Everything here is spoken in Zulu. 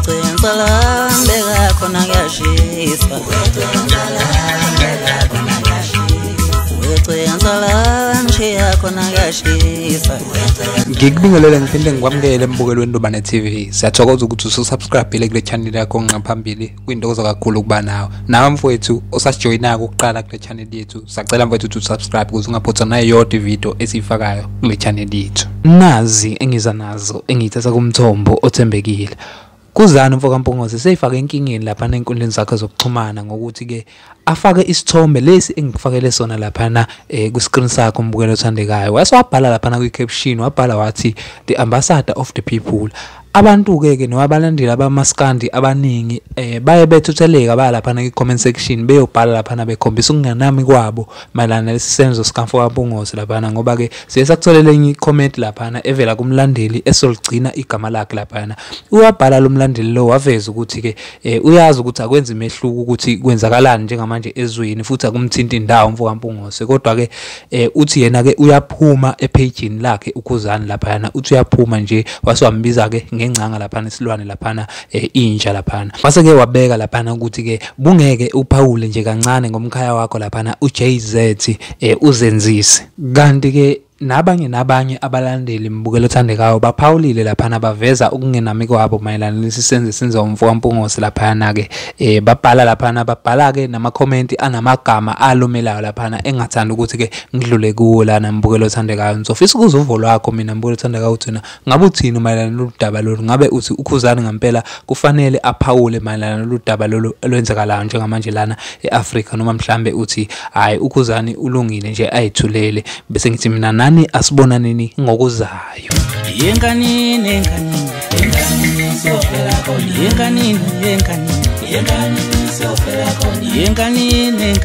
Wecenza lambe gakho nangiyashisa Wecenza lanje yakho nangiyashisa Ngikubingelele ngiphinde ngikwamukele embukelweni Ndobane TV. Siyathokoza ukuthi usubscribe kule channel yakho ngaphambili kwindokozo kakhulu ukuba nawe mfowethu osasijoyinaka ukuqala kule channel yethu. Sacela mfowethu ukuthi usubscribe ukuze ungaphutha nayo yonke video esiyifakayo kule channel yethu. Nazi engiza nazo engiyithatha kumthombo othembekile. Kuzana mfoka Mpungose seyifaka enkingeni lapha enkundleni zakhe zokuxhumana ngokuthi ke afake isithombe lesi engikufakele sona lapha ku screen sakho umbukelo othandekayo. Wasewabhala lapha ku caption wabhala wathi the ambassador of the people. Abantu ke nowabalandeli abamaskandi abaningi baye bethutheleka balapha ku comment section beyobhala lapha bekhombisa ukunganami kwabo mayelana nalesisenzo sikaMfoka Mpungose lapha ngoba ke siyesakutholele enye comment lapha evela kumlandeli esoligcina igama lakhe lapha. Uyabhala lo mlandeli lo waveza ukuthi ke uyazi ukuthi akwenza imehluko ukuthi kwenzakalani njengamanje ezweni futhi akumthinta indawo Mfoka Mpungose kodwa ke uthi yena ke uyaphuma epageini lakhe ukuzana lapha uthi uyaphuma nje wasewambiza ke ngencanga lapha isilwane lapha inja lapha mase ke wabeka lapha ukuthi ke bungeke uphawule nje kancane ngomkhaya wakho lapha uJZ uzenzise kanti ke nabanye abalandeli mbukelo othandekayo baphawulile lapha baveza ukungenami kwabo mayelana lesisenzo senza uMfoka Mpungose lapha ke babhala lapha babhala ke nama comment anamagama alumelayo lapha engathanda ukuthi ke ngidlule kuwo lana mbukelo othandekayo. Ngizofisa ukuzuvo lwakho mina mbukelo othandekayo uthina ngabe uthini mayelana noludaba lolu ngabe uthi ukhuzani ngempela kufanele aphawule mayelana noludaba lolu olwenzakalayo njengamanje lana eAfrika noma mhlambe uthi hayi ukhuzani ulungile nje ayithulele bese ngithi mina asibona nini ngokuzayo yenkanini siyofela khona yenkanini